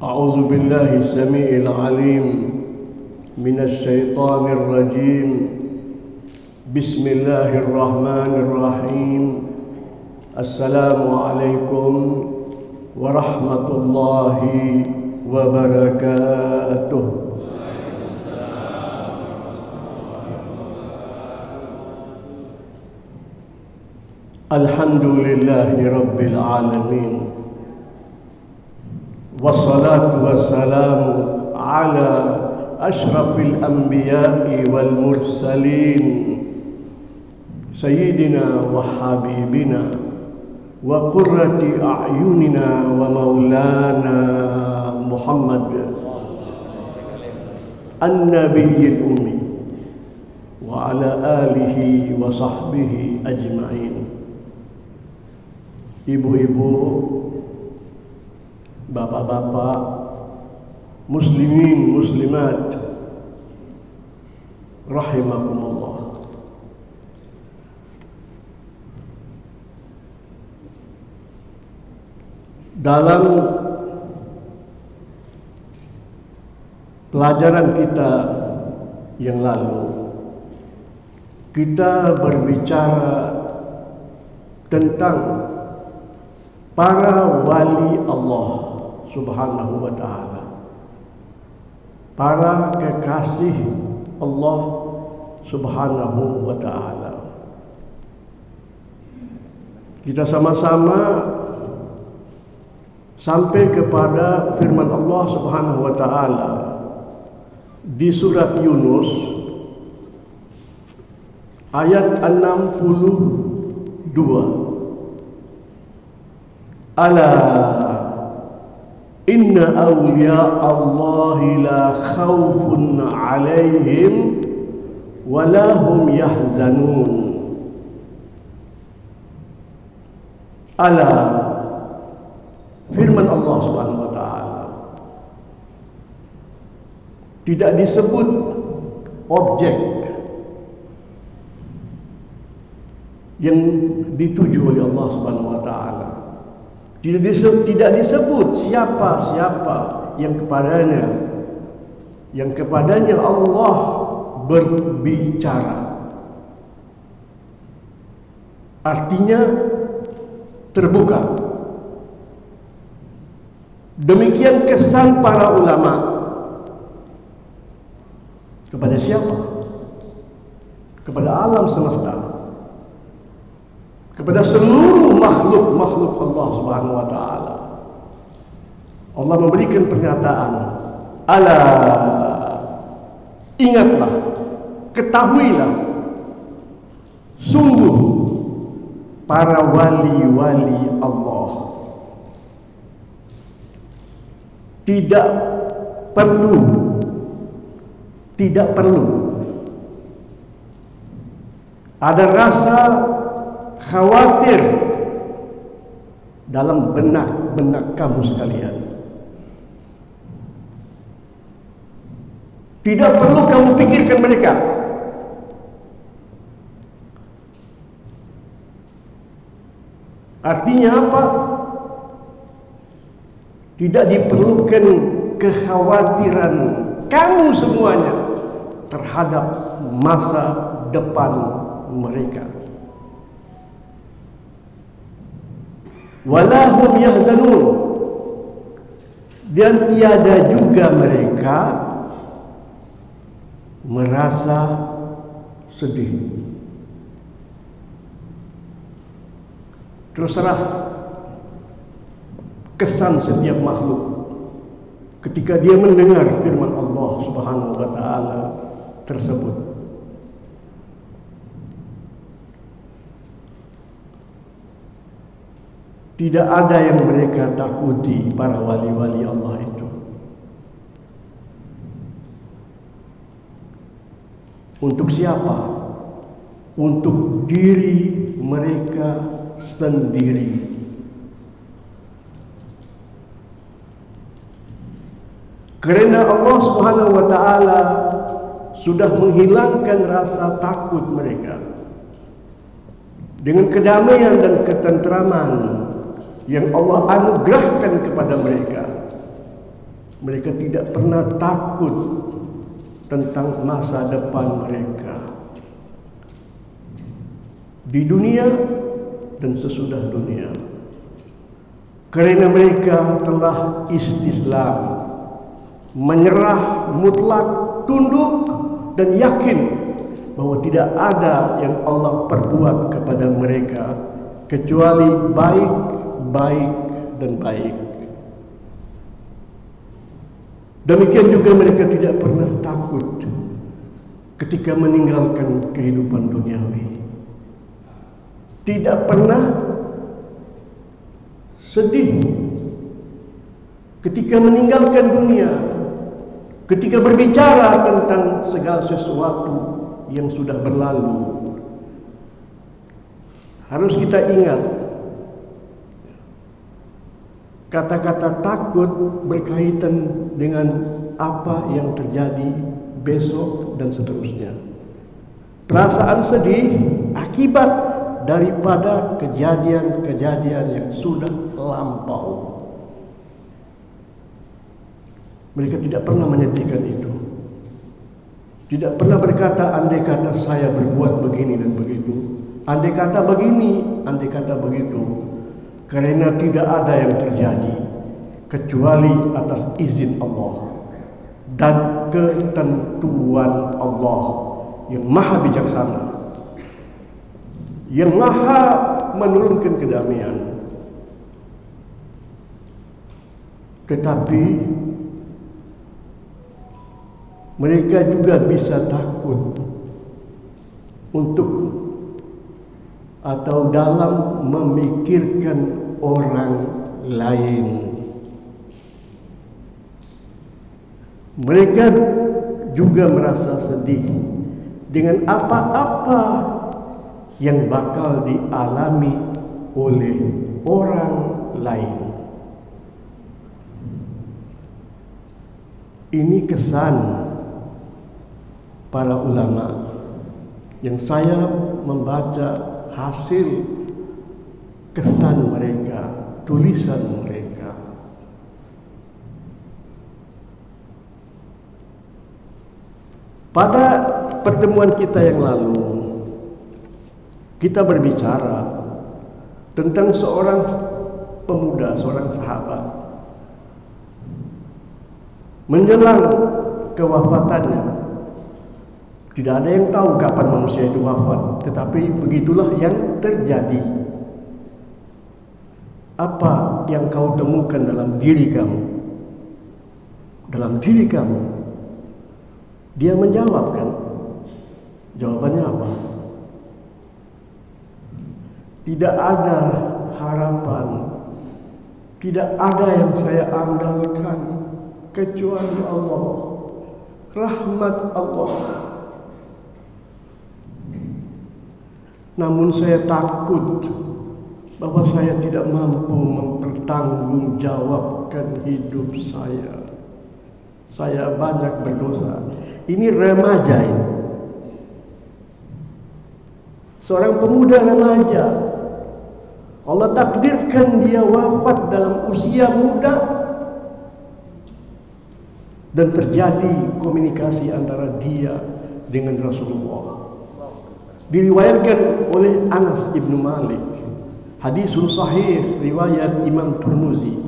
أعوذ بالله السميع العليم من الشيطان الرجيم بسم الله الرحمن الرحيم السلام عليكم ورحمة الله وبركاته. الحمد لله رب العالمين والصلاة والسلام على أشرف الأنبياء والمرسلين سيدنا وحبيبنا وقرة أعيننا ومولانا محمد النبي الأمي وعلى آله وصحبه أجمعين. Ibu-ibu, bapak-bapak, muslimin, muslimat, rahimakumullah. Dalam pelajaran kita yang lalu, kita berbicara tentang para wali Allah Subhanahu wa ta'ala, para kekasih Allah Subhanahu wa ta'ala. Kita sama-sama sampai kepada firman Allah Subhanahu wa ta'ala di surat Yunus ayat 62. Ala inna awliya Allahi la khawfun alaihim wa la hum yahzanun. Ala, firman Allah Subhanahu wa ta'ala, tidak disebut objek yang dituju oleh Allah Subhanahu wa ta'ala. Tidak disebut siapa-siapa yang kepadanya Allah berbicara. Artinya terbuka. Demikian kesan para ulama. Kepada siapa? Kepada alam semesta, kepada seluruh makhluk Allah Subhanahu wa ta'ala. Allah memberikan pernyataan, ala, ingatlah, ketahuilah, sungguh para wali-wali Allah tidak perlu ada rasa khawatir dalam benak kamu sekalian. Tidak perlu kamu pikirkan mereka. Artinya apa? Tidak diperlukan kekhawatiran kamu semuanya terhadap masa depan mereka. Walahum yahzanun, dan tiada juga mereka merasa sedih. Terserah kesan setiap makhluk ketika dia mendengar firman Allah Subhanahu wa ta'ala tersebut. Tidak ada yang mereka takuti para wali-wali Allah itu. Untuk siapa? Untuk diri mereka sendiri. Karena Allah Subhanahu wa ta'ala sudah menghilangkan rasa takut mereka dengan kedamaian dan ketentraman yang Allah anugerahkan kepada mereka. Mereka tidak pernah takut tentang masa depan mereka di dunia dan sesudah dunia, karena mereka telah istislam, menyerah mutlak, tunduk dan yakin bahwa tidak ada yang Allah perbuat kepada mereka kecuali baik, baik dan baik. Demikian juga mereka tidak pernah takut ketika meninggalkan kehidupan duniawi. Tidak pernah sedih ketika meninggalkan dunia, ketika berbicara tentang segala sesuatu yang sudah berlalu. Harus kita ingat, kata-kata takut berkaitan dengan apa yang terjadi besok dan seterusnya. Perasaan sedih akibat daripada kejadian-kejadian yang sudah lampau. Mereka tidak pernah menyedihkan itu. Tidak pernah berkata, andai kata saya berbuat begini dan begitu, andai kata begini, andai kata begitu. Karena tidak ada yang terjadi kecuali atas izin Allah dan ketentuan Allah yang maha bijaksana, yang maha menurunkan kedamaian. Tetapi mereka juga bisa takut untuk atau dalam memikirkan orang lain. Mereka juga merasa sedih dengan apa-apa yang bakal dialami oleh orang lain. Ini kesan para ulama yang saya membaca hasil kesan mereka, tulisan mereka. Pada pertemuan kita yang lalu, kita berbicara tentang seorang pemuda, seorang sahabat menjelang kewafatannya. Tidak ada yang tahu kapan manusia itu wafat, tetapi begitulah yang terjadi. Apa yang kau temukan dalam diri kamu? Dalam diri kamu. Dia menjawabkan. Jawabannya apa? Tidak ada harapan. Tidak ada yang saya andalkan kecuali Allah. Rahmat Allah. Namun saya takut bahwa saya tidak mampu mempertanggungjawabkan hidup saya. Saya banyak berdosa. Ini remaja ini. Seorang pemuda remaja. Allah takdirkan dia wafat dalam usia muda. Dan terjadi komunikasi antara dia dengan Rasulullah. Diriwayatkan oleh Anas ibnu Malik, hadisun sahih riwayat Imam Tirmizi.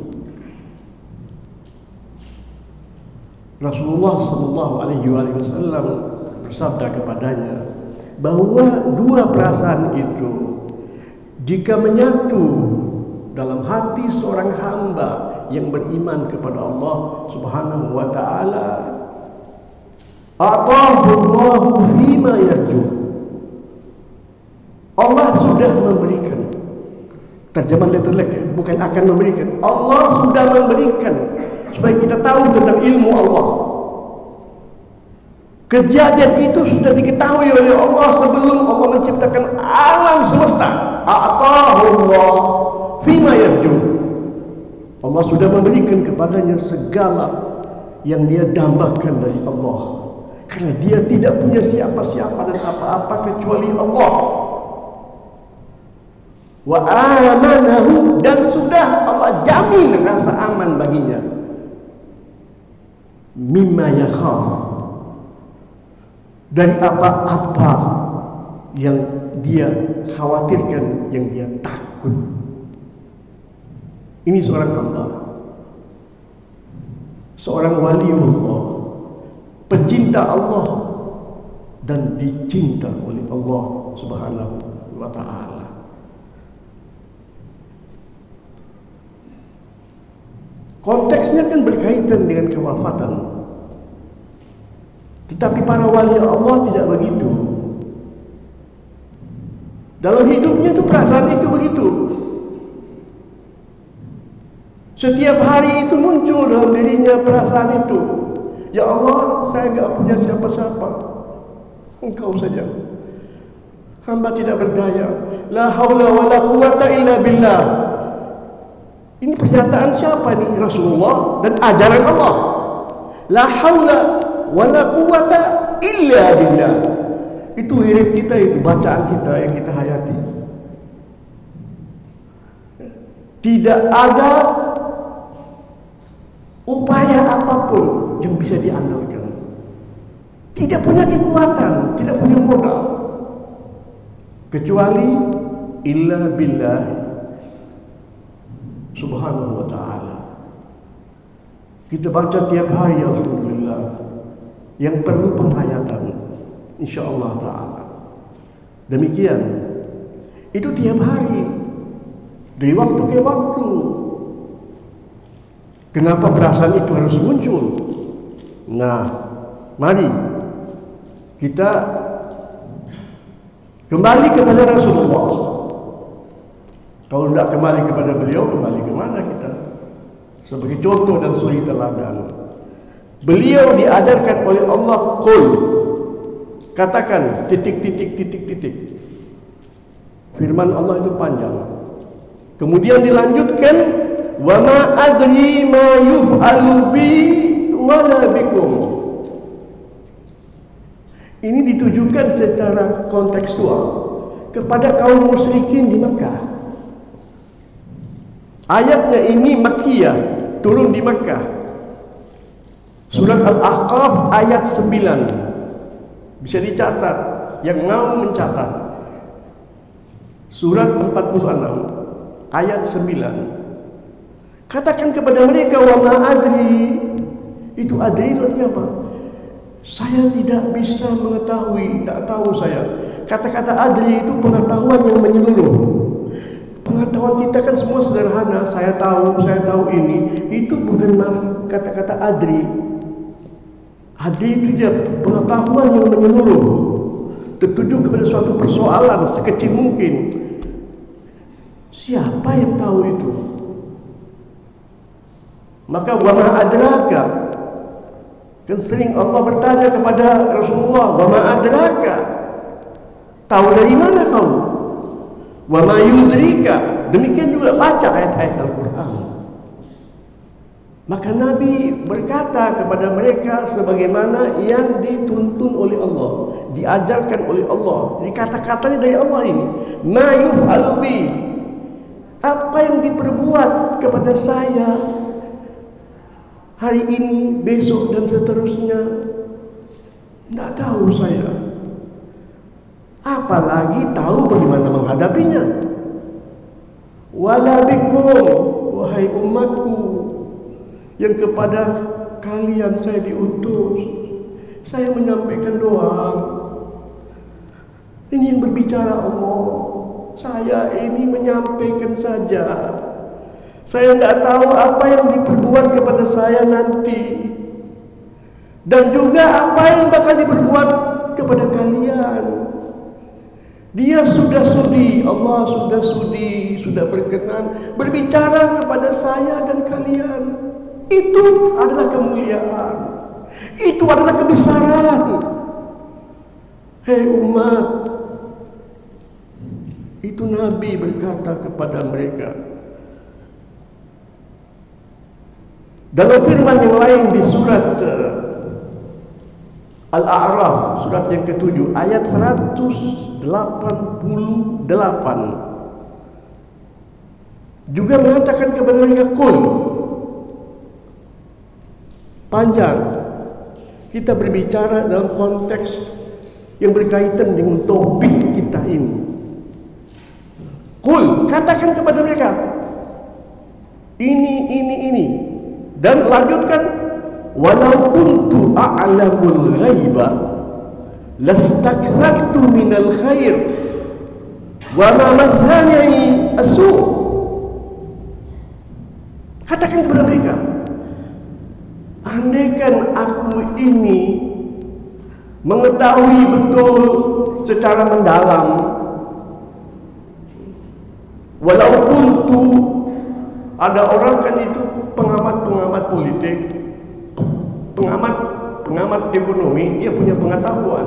Rasulullah sallallahu alaihi wasallam bersabda kepadanya bahwa dua perasaan itu jika menyatu dalam hati seorang hamba yang beriman kepada Allah Subhanahu wa taala, atahu Allahu fima yarju. Allah sudah memberikan. Terjemahan letterlek ya, bukan akan memberikan. Allah sudah memberikan supaya kita tahu tentang ilmu Allah. Kejadian itu sudah diketahui oleh Allah sebelum Allah menciptakan alam semesta. Atahullah fima yarju. Allah sudah memberikan kepadanya segala yang dia dambakan dari Allah. Karena dia tidak punya siapa-siapa dan apa-apa kecuali Allah. Wa amanahu, dan sudah Allah jamin rasa aman baginya. mimma yakhaf, dari apa-apa yang dia khawatirkan, yang dia takut. Ini seorang hamba, seorang waliullah, pecinta Allah dan dicinta oleh Allah Subhanahu wa ta'ala. Konteksnya kan berkaitan dengan kewafatan. Tetapi para wali Allah tidak begitu. Dalam hidupnya itu perasaan itu begitu. Setiap hari itu muncul dalam dirinya perasaan itu. Ya Allah, saya enggak punya siapa-siapa. Engkau saja. Hamba tidak berdaya. La haula wa la quwwata illa billah. Ini pernyataan siapa nih? Rasulullah dan ajaran Allah. La haula wa la quwwata illa billah. Itu wirid kita, itu bacaan kita yang kita hayati. Tidak ada upaya apapun yang bisa diandalkan. Tidak punya kekuatan, tidak punya modal, kecuali illa billah subhanahu wa ta'ala. Kita baca tiap hari, alhamdulillah, yang perlu penghayatan, insyaallah ta'ala. Demikian, itu tiap hari, dari waktu ke waktu. Kenapa perasaan itu harus muncul? Nah, mari kita kembali kepada Rasulullah. Kalau tidak kembali kepada beliau, kembali kemana kita? Sebagai contoh dan suri teladan, beliau diajarkan oleh Allah, qul, katakan titik. Firman Allah itu panjang. Kemudian dilanjutkan, wa ma adri ma yuf'alu bi wala bikum. Ini ditujukan secara kontekstual kepada kaum musyrikin di Mekah. Ayatnya ini Makkiyah, turun di Mekah. Surat Al-Ahqaf ayat 9. Bisa dicatat yang mau mencatat. Surat 46 ayat 9. Katakan kepada mereka, wa ma adri. Itu adri itu artinya apa? Saya tidak bisa mengetahui, tak tahu saya. Kata-kata adri itu pengetahuan yang menyeluruh. Pengetahuan kita kan semua sederhana. Saya tahu ini. Itu bukan kata-kata adri. Adri itu dia pengetahuan yang menyeluruh, tertuju kepada suatu persoalan sekecil mungkin. Siapa yang tahu itu? Maka wa ma adraka. Kan sering Allah bertanya kepada Rasulullah, wa ma adraka, tahu dari mana kau? Wa ma yudrika. Demikian juga baca ayat-ayat Al-Quran. Maka Nabi berkata kepada mereka sebagaimana yang dituntun oleh Allah, diajarkan oleh Allah, dikata-katanya dari Allah ini. Ma yuf'alu bi, apa yang diperbuat kepada saya hari ini, besok dan seterusnya, tidak tahu saya. Apalagi tahu bagaimana menghadapinya. Wala bikum, wahai umatku, yang kepada kalian saya diutus, saya menyampaikan doa. Ini yang berbicara Allah. Saya ini menyampaikan saja. Saya tidak tahu apa yang diperbuat kepada saya nanti, dan juga apa yang bakal diperbuat kepada kalian. Dia sudah sudi, Allah sudah sudi, sudah berkenan berbicara kepada saya dan kalian. Itu adalah kemuliaan, itu adalah kebesaran. Hei umat, itu Nabi berkata kepada mereka. Dalam firman yang lain di surat Al-A'raf, surat yang ke-7 ayat 188, juga mengatakan kepada mereka, qul, panjang, Kita berbicara dalam konteks yang berkaitan dengan topik kita ini. Qul, katakan kepada mereka, ini. Dan lanjutkan, walau kuntu a'lamul ghaiba lastakthartu minal khair wa ma massani as-su'. Katakan kepada mereka, andaikan aku ini mengetahui betul secara mendalam, walau kuntu, ada orang kan itu pengamat politik, pengamat ekonomi, dia punya pengetahuan,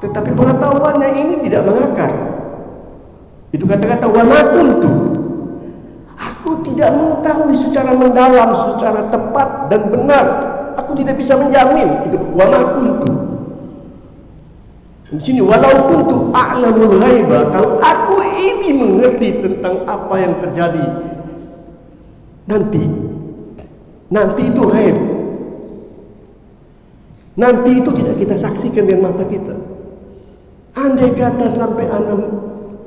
tetapi pengetahuannya ini tidak mengakar. Itu kata-kata wama kuntu, aku tidak mengetahui secara mendalam, secara tepat dan benar. Aku tidak bisa menjamin. Itu wama kuntu. Di sini walau kuntu a'lamul ghaiba, kalau aku ini mengerti tentang apa yang terjadi nanti itu ghaib. Nanti itu tidak kita saksikan dengan mata kita. Andai kata sampai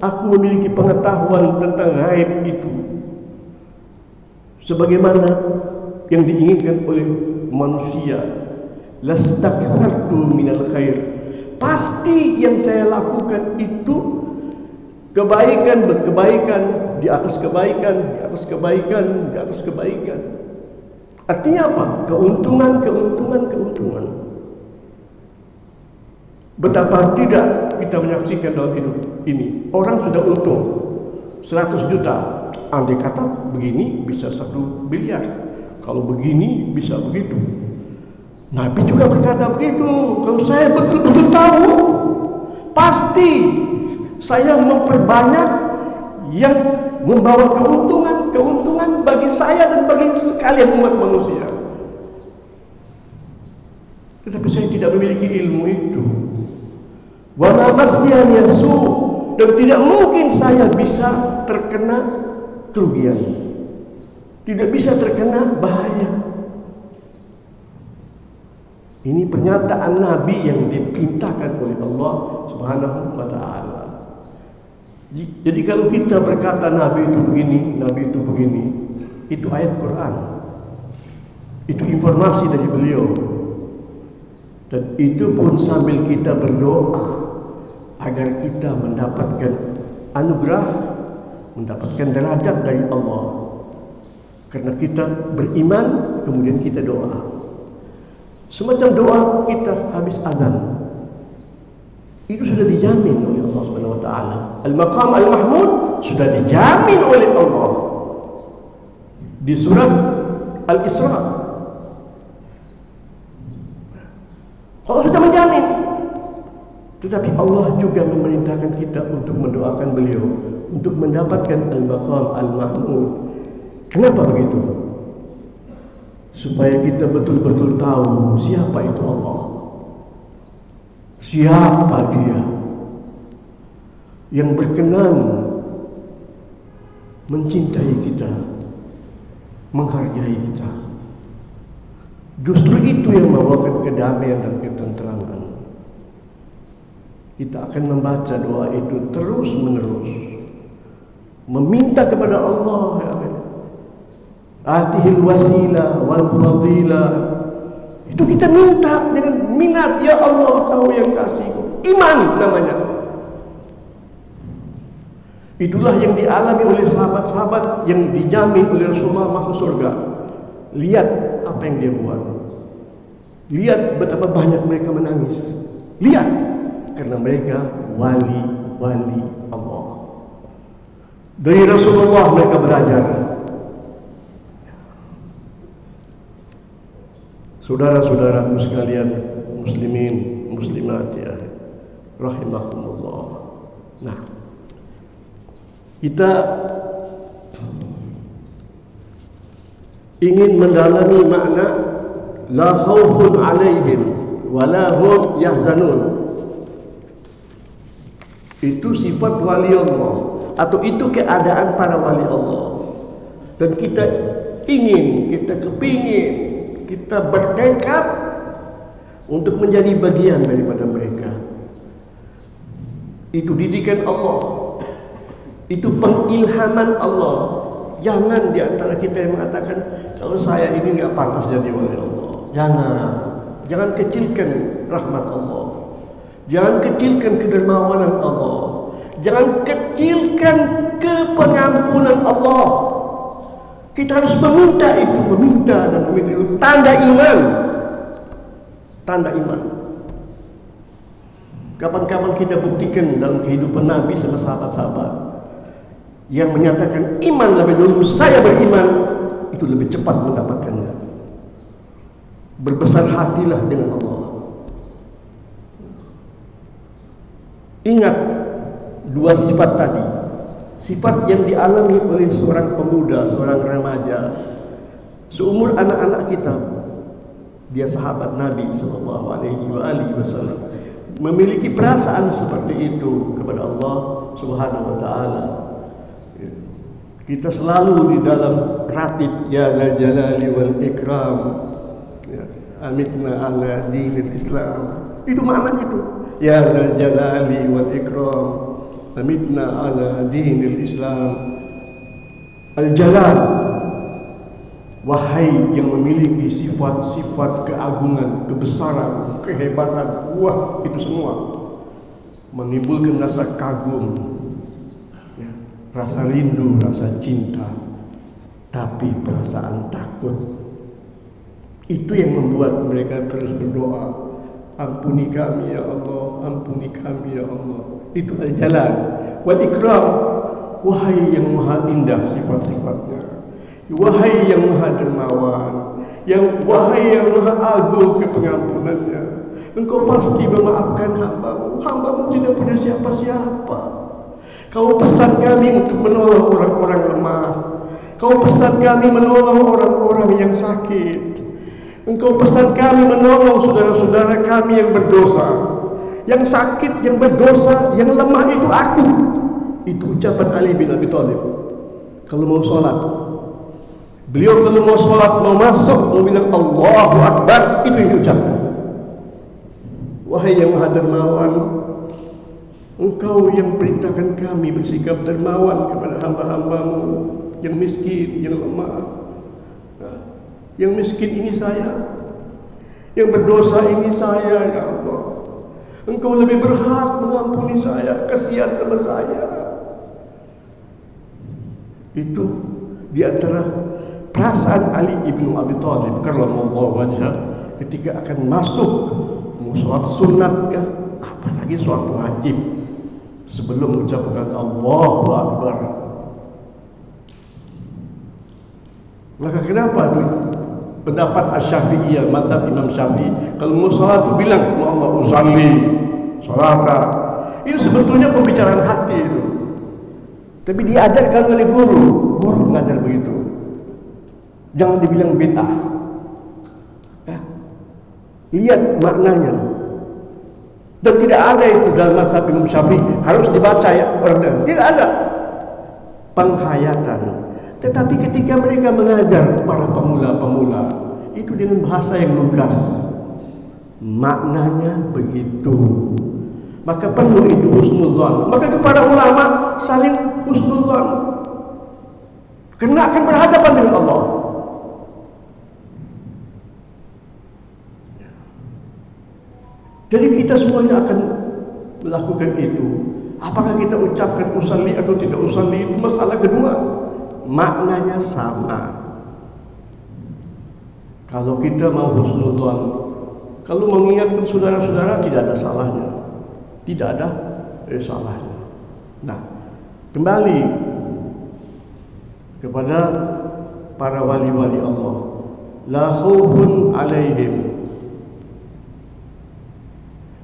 aku memiliki pengetahuan tentang ghaib itu sebagaimana yang diinginkan oleh manusia, lastakthartu minal khair, pasti yang saya lakukan itu kebaikan di atas kebaikan, di atas kebaikan, di atas kebaikan. Artinya apa? Keuntungan. Betapa tidak kita menyaksikan dalam hidup ini, orang sudah untung 100 juta, andai kata begini bisa 1 miliar, kalau begini bisa begitu. Nabi juga berkata begitu, kalau saya betul-betul tahu, pasti saya memperbanyak yang membawa keuntungan bagi saya dan bagi sekalian umat manusia. Tetapi saya tidak memiliki ilmu itu. Wa ma masyani su', dan tidak mungkin saya bisa terkena kerugian, tidak bisa terkena bahaya. Ini pernyataan Nabi yang diperintahkan oleh Allah Subhanahu wa ta'ala. Jadi kalau kita berkata Nabi itu begini, itu ayat Quran, itu informasi dari beliau, dan itu pun sambil kita berdoa agar kita mendapatkan anugerah, mendapatkan derajat dari Allah. Karena kita beriman, kemudian kita doa. Semacam doa kita habis azan, itu sudah dijamin oleh Allah Subhanahu wa ta'ala. Al-Maqam Al-Mahmud sudah dijamin oleh Allah di surat Al-Isra. Allah sudah menjamin. Tetapi Allah juga memerintahkan kita untuk mendoakan beliau, untuk mendapatkan Al-Maqam Al-Mahmud. Kenapa begitu? Supaya kita betul-betul tahu siapa itu Allah. Siapa dia yang berkenan mencintai kita, menghargai kita. Justru itu yang membawakan kedamaian dan ketentraman. Kita akan membaca doa itu terus menerus, meminta kepada Allah, atihil wasilah wal fadilah. Itu kita minta dengan minat, ya Allah kau yang kasihku. Iman namanya. Itulah yang dialami oleh sahabat-sahabat yang dijamin oleh Rasulullah masuk surga. Lihat apa yang dia buat. Lihat betapa banyak mereka menangis. Lihat, karena mereka wali-wali Allah. Dari Rasulullah mereka belajar. Saudara-saudaraku sekalian, muslimin, muslimat ya, rahimakumullah. Nah, kita ingin mendalami makna la khaufun alaihim wa la hum yahzanun. Itu sifat wali Allah, atau itu keadaan para wali Allah. Dan kita ingin, kita kepingin, kita bertekad untuk menjadi bagian daripada mereka. Itu didikan Allah, itu pengilhaman Allah. Jangan di antara kita yang mengatakan kalau saya ini nggak pantas jadi wali Allah. Jangan kecilkan rahmat Allah, jangan kecilkan kedermawanan Allah, jangan kecilkan kepengampunan Allah. Kita harus meminta itu, meminta itu tanda iman. Tanda iman. Kapan-kapan kita buktikan dalam kehidupan Nabi sama sahabat-sahabat yang menyatakan iman lebih dulu, saya beriman, itu lebih cepat mendapatkannya. Berbesar hatilah dengan Allah. Ingat dua sifat tadi, sifat yang dialami oleh seorang pemuda, seorang remaja, seumur anak-anak kita. Dia sahabat Nabi SAW, memiliki perasaan seperti itu kepada Allah Subhanahu wa Ta'ala. Kita selalu di dalam ratib ya dzal jalali wal ikram, ya, amitna ala dinil Islam. Itu maknanya itu, ya dzal jalali wal ikram, amitna ala dinil Islam. Al-Jalal, wahai yang memiliki sifat-sifat keagungan, kebesaran, kehebatan, wah, itu semua menimbulkan rasa kagum, ya, rasa rindu, rasa cinta, tapi perasaan takut. Itu yang membuat mereka terus berdoa, ampuni kami ya Allah, ampuni kami ya Allah. Itu Al-Jalal wal Ikram, wahai yang maha indah sifat-sifatnya, wahai yang maha dermawan, wahai yang maha agung kepengampunannya, engkau pasti memaafkan hambamu. Hambamu tidak punya siapa-siapa. Kau pesan kami untuk menolong orang-orang lemah. Kau pesan kami menolong orang-orang yang sakit. Engkau pesan kami menolong saudara-saudara kami yang berdosa, yang sakit, yang berdosa, yang lemah. Itu aku. Itu ucapan Ali bin Abi Thalib kalau mau sholat. Beliau kalau mau sholat, mau masuk, mau bilang Allahu Akbar, itu yang diucapkan. Wahai yang maha dermawan, engkau yang perintahkan kami bersikap dermawan kepada hamba-hambamu yang miskin, yang lemah. Nah, yang miskin ini saya, yang berdosa ini saya, ya Allah. Engkau lebih berhak mengampuni saya, kasihan sama saya. Itu di antara perasaan Ali ibnu Abi Thalib karramallahu wajhah ketika akan masuk mau sholat sunat kah, apalagi sholat wajib, sebelum mengucapkan Allahu Akbar. Maka kenapa itu pendapat Asy-Syafi'iyah, mazhab Imam Syafi'i, kalau mau sholat itu bilang sama Allah, usalli sholata. Itu sebetulnya pembicaraan hati itu, tapi diajarkan oleh guru mengajar begitu. Jangan dibilang bid'ah. Ya. Lihat maknanya. Dan tidak ada itu dalam mazhab Imam Syafi'i harus dibaca ya orang. Tidak ada penghayatan. Tetapi ketika mereka mengajar para pemula-pemula, itu dengan bahasa yang lugas, maknanya begitu. Maka perlu itu husnudzon. Maka itu para ulama saling husnudzon, karena akan berhadapan dengan Allah. Jadi kita semuanya akan melakukan itu. Apakah kita ucapkan usalli atau tidak usalli, itu masalah kedua. Maknanya sama. Kalau kita mau husnudzon, kalau mengingatkan saudara-saudara, tidak ada salahnya. Tidak ada salahnya. Nah, kembali kepada para wali-wali Allah. La khaufun alaihim.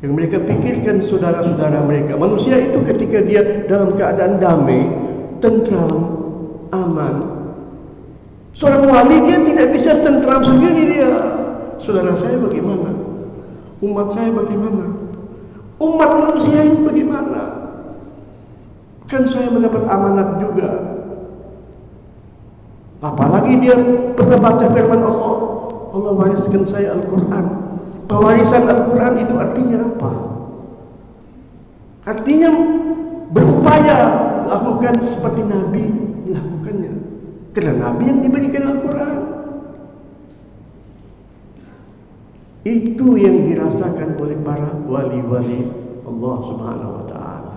Yang mereka pikirkan saudara-saudara mereka. Manusia itu ketika dia dalam keadaan damai, tentram, aman. Seorang wali dia tidak bisa tentram sendiri dia. Saudara saya bagaimana? Umat saya bagaimana? Umat manusia ini bagaimana? Kan saya mendapat amanat juga. Apalagi dia pernah baca firman Allah. Allah wariskan saya Al-Quran. pewarisan Al-Quran itu artinya apa? Artinya berupaya lakukan seperti Nabi melakukannya, karena Nabi yang diberikan Al-Quran. Itu yang dirasakan oleh para wali-wali Allah Subhanahu wa Ta'ala.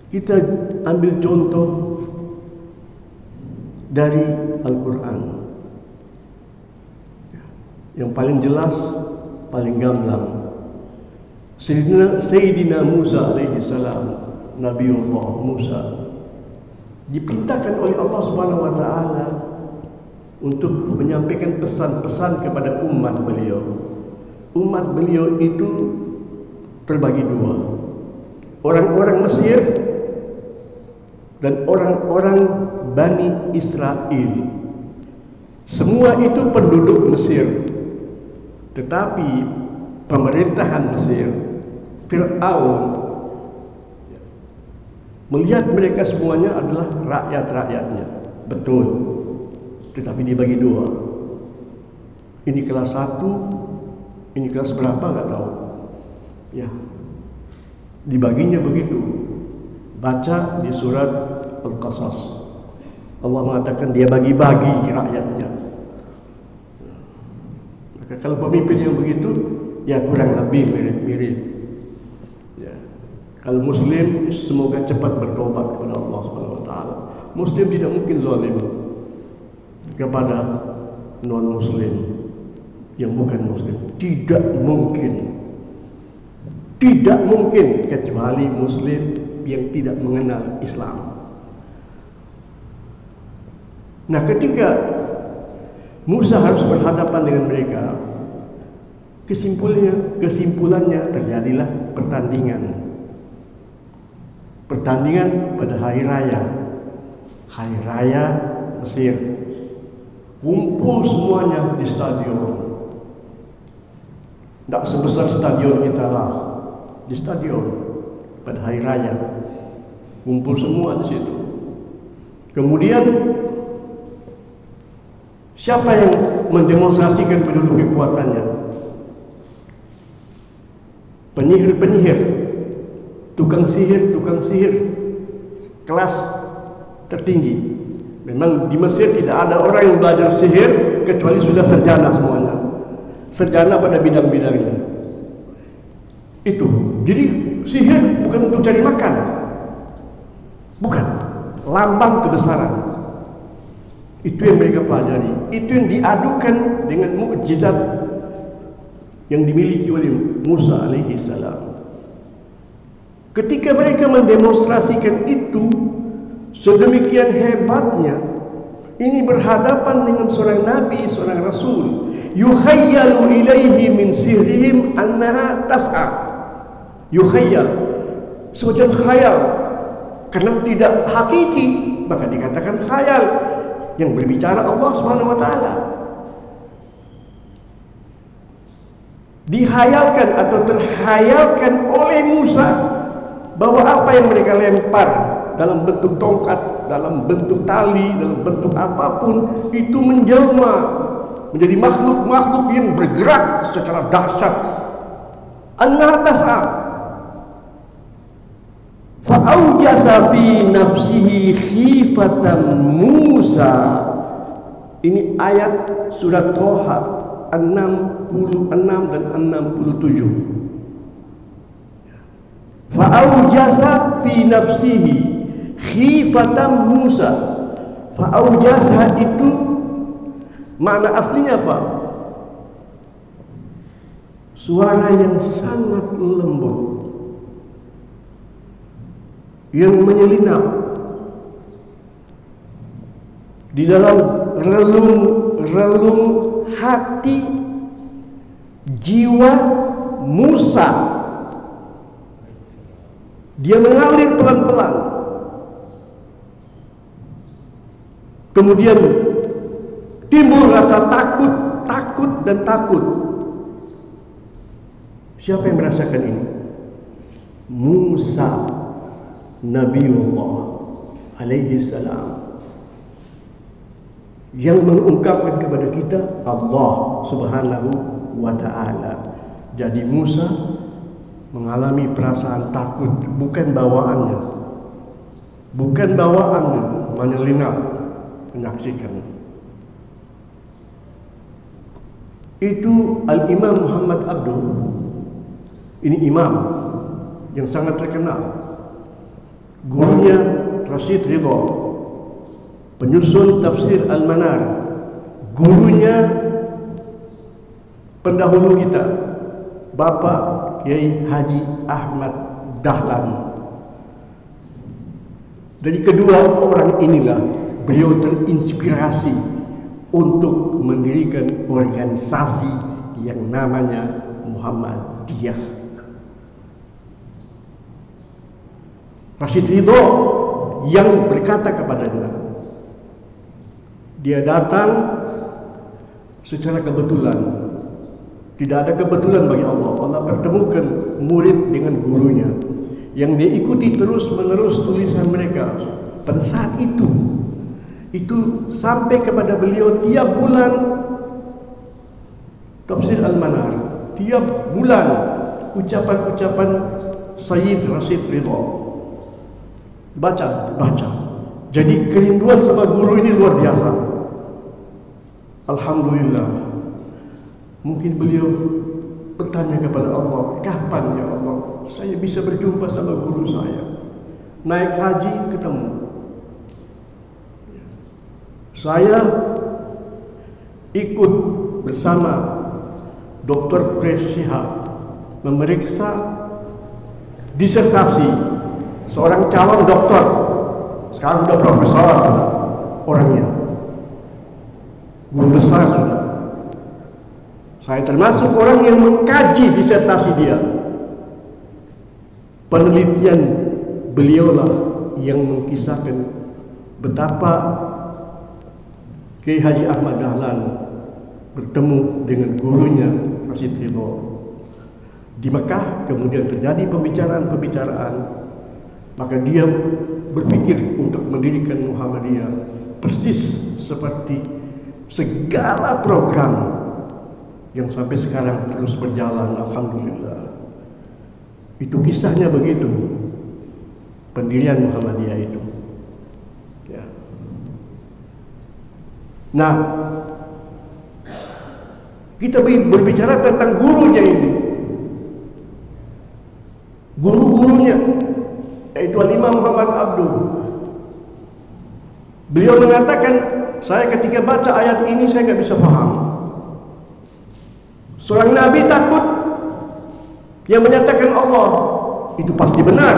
Kita ambil contoh dari Al-Quran. Yang paling jelas, paling gamblang, Sayyidina Musa alaihi salam, Nabiullah Musa, diperintahkan oleh Allah Subhanahu wa Ta'ala untuk menyampaikan pesan-pesan kepada umat beliau. Umat beliau itu terbagi dua, orang-orang Mesir dan orang-orang Bani Israel. Semua itu penduduk Mesir, tetapi pemerintahan Mesir, Fir'aun, melihat mereka semuanya adalah rakyat-rakyatnya. Betul, tetapi dibagi dua. Ini kelas 1, ini kelas berapa nggak tahu. Ya, dibaginya begitu. Baca di surat Al-Qasas, Allah mengatakan dia bagi-bagi rakyatnya. Maka kalau pemimpin yang begitu, ya kurang lebih mirip-mirip. Ya. Kalau Muslim, semoga cepat bertobat kepada Allah Subhanahu wa Ta'ala. Muslim tidak mungkin zalim kepada non-Muslim yang bukan Muslim. Tidak mungkin. Tidak mungkin, kecuali Muslim yang tidak mengenal Islam. Nah, ketika Musa harus berhadapan dengan mereka, kesimpulannya terjadilah pertandingan pada hari raya Mesir. Kumpul semuanya di stadion. Tidak sebesar stadion kita lah, di stadion pada hari raya. Kumpul semua di situ. Kemudian siapa yang mendemonstrasikan penduduk kekuatannya? Penyihir, tukang sihir, kelas tertinggi. Memang di Mesir tidak ada orang yang belajar sihir kecuali sudah sarjana semuanya. Sarjana pada bidang-bidangnya. Itu. Jadi sihir bukan untuk cari makan. Bukan. Lambang kebesaran. Itu yang mereka pelajari. Itu yang diadukan dengan mukjizat yang dimiliki oleh Musa alaihi salam. Ketika mereka mendemonstrasikan itu sedemikian hebatnya, ini berhadapan dengan seorang nabi, seorang rasul. Yukhayyalu ilaihi min sihrihim annaha tas'a. Yukhayyal, semacam khayal, karena tidak hakiki, maka dikatakan khayal. Yang berbicara Allah Subhanahu wa Ta'ala. Dihayalkan atau terhayalkan oleh Musa bahwa apa yang mereka lempar dalam bentuk tongkat, dalam bentuk tali, dalam bentuk apapun, itu menjelma menjadi makhluk-makhluk yang bergerak secara dahsyat. Annaha tas'a. Fa'aujasa fi nafsihi khifatan Musa. Ini ayat surat Toha 66 dan 67. Fa'aujasa fi nafsihi khifatan Musa. Fa'aujasa itu makna aslinya apa? Suara yang sangat lembut, yang menyelinap di dalam relung hati jiwa Musa. Dia mengalir pelan-pelan. Kemudian timbul rasa takut dan takut. Siapa yang merasakan ini? Musa Nabiullah alaihi salam. yang mengungkapkan kepada kita Allah Subhanahu wa ta'ala. Jadi Musa mengalami perasaan takut, bukan bawaannya menyelinap menyaksikan. Itu Al-Imam Muhammad Abduh, ini imam yang sangat terkenal, gurunya Rashid Ridha, penyusun tafsir Al-Manar, gurunya pendahulu kita Bapak Kiai Haji Ahmad Dahlan. Dari kedua orang inilah beliau terinspirasi untuk mendirikan organisasi yang namanya Muhammadiyah. Rashid Ridha yang berkata kepadanya, dia datang secara kebetulan. Tidak ada kebetulan bagi Allah. Allah pertemukan murid dengan gurunya yang dia ikuti terus menerus tulisan mereka. Pada saat itu sampai kepada beliau tiap bulan tafsir Al-Manar, tiap bulan ucapan-ucapan Sayyid Rashid Ridha. Baca. Jadi kerinduan sama guru ini luar biasa. Alhamdulillah. Mungkin beliau bertanya kepada Allah, kapan ya Allah saya bisa berjumpa sama guru saya? Naik haji ketemu. Saya ikut bersama Dr. Quraish Shihab memeriksa disertasi seorang calon dokter, sekarang sudah profesor orangnya, guru besar sudah. Saya termasuk orang yang mengkaji disertasi dia. Penelitian beliaulah yang mengkisahkan betapa Kiai Haji Ahmad Dahlan bertemu dengan gurunya Rashid Ridha di Mekah. Kemudian terjadi pembicaraan, maka dia berpikir untuk mendirikan Muhammadiyah, persis seperti segala program yang sampai sekarang terus berjalan. Alhamdulillah. Itu kisahnya begitu, pendirian Muhammadiyah itu ya. Nah, kita berbicara tentang gurunya ini, guru-gurunya yaitu Al-Imam Muhammad Abduh. Beliau mengatakan, saya ketika baca ayat ini saya nggak bisa paham. Seorang Nabi takut yang menyatakan Allah itu pasti benar,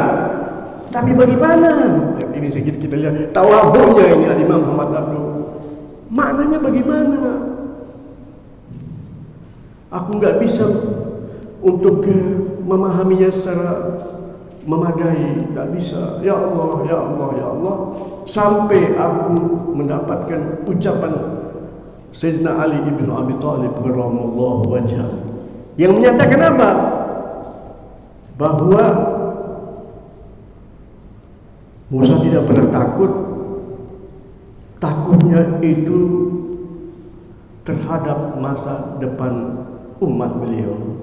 tapi bagaimana? Ini kita lihat tawadhu'nya ini Al-Imam Muhammad Abduh. Maknanya bagaimana? Aku nggak bisa untuk memahaminya secara memadai, tak bisa. Ya Allah, ya Allah, ya Allah, sampai aku mendapatkan ucapan Sayyidina Ali ibn Abi Thalib karramallahu wajhah yang menyatakan apa? Bahwa Musa tidak pernah takut. Takutnya itu terhadap masa depan umat beliau.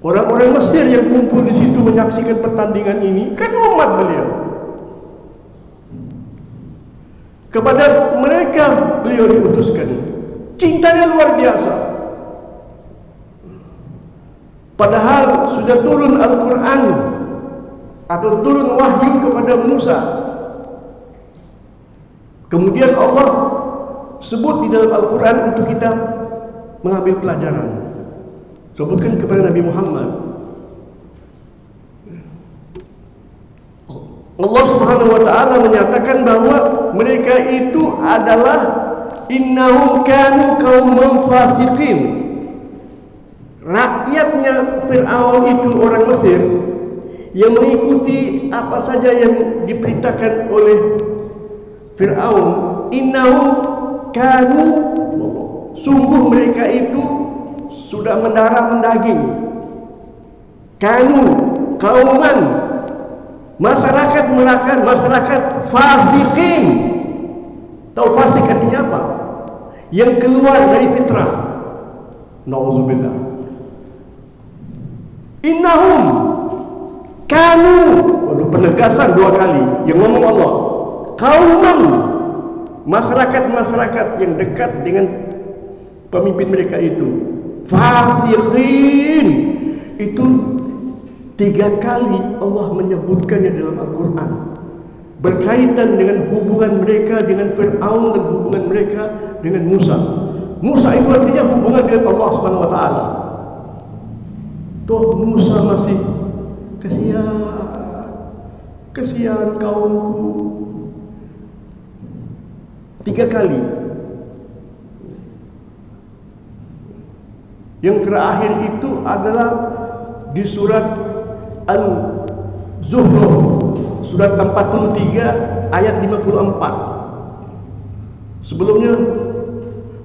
Orang-orang Mesir yang kumpul di situ menyaksikan pertandingan ini kan umat beliau. Kepada mereka beliau diutuskan. Cintanya luar biasa. Padahal sudah turun Al-Quran atau turun wahyu kepada Musa. Kemudian Allah sebut di dalam Al-Quran untuk kita mengambil pelajaran. Sebutkan kepada Nabi Muhammad. Allah Subhanahu wa ta'ala menyatakan bahwa mereka itu adalah innahum kanu qauman fasiqin. Rakyatnya Fir'aun itu orang Mesir yang mengikuti apa saja yang diperintahkan oleh Fir'aun. Innahum kanu, sungguh mereka itu sudah mendarah mendaging. Kanu kauman, masyarakat fasikin, Tahu fasik artinya apa? Yang keluar dari fitrah. Nauzubillah. Innahum kanu, penegasan dua kali yang ngomong Allah. Kauman, masyarakat yang dekat dengan pemimpin mereka itu. Fasiqin, itu 3 kali Allah menyebutkannya dalam Al-Quran, berkaitan dengan hubungan mereka dengan Fir'aun dan hubungan mereka dengan Musa. Musa itu artinya hubungan dengan Allah Subhanahu wa taala. Toh Musa masih kesian kaumku. 3 kali. Yang terakhir itu adalah di surat Al-Zuhruf, surat 43 ayat 54. Sebelumnya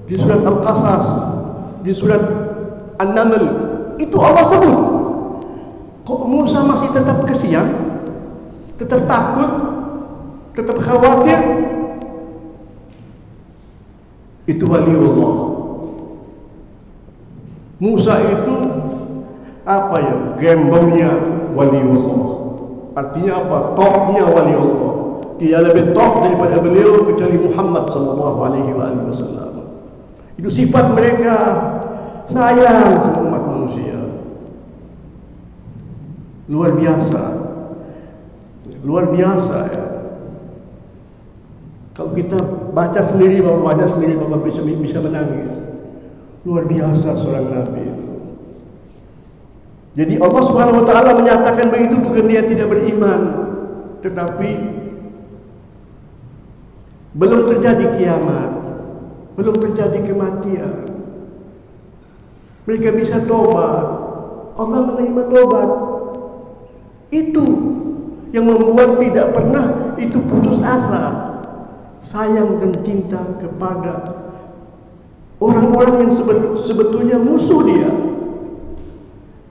di surat Al-Qasas, di surat An-Naml, itu Allah sebut. Kok Musa masih tetap kesian, tetap takut, tetap khawatir? Itu waliullah. Musa itu apa ya? Gembongnya waliullah. Artinya apa? Topnya waliullah. Tidak lebih top daripada beliau kecuali Muhammad sallallahu alaihi wasallam. Itu sifat mereka, sayang sama umat manusia. Luar biasa. Luar biasa ya. Kalau kita baca sendiri, Bapak bisa menangis. Luar biasa seorang Nabi itu. Jadi Allah Subhanahu wa taala menyatakan begitu bukan dia tidak beriman, tetapi belum terjadi kiamat, belum terjadi kematian. Mereka bisa tobat. Allah menerima tobat. Itu yang membuat tidak pernah itu putus asa, sayang dan cinta kepada orang-orang yang sebetulnya musuh dia.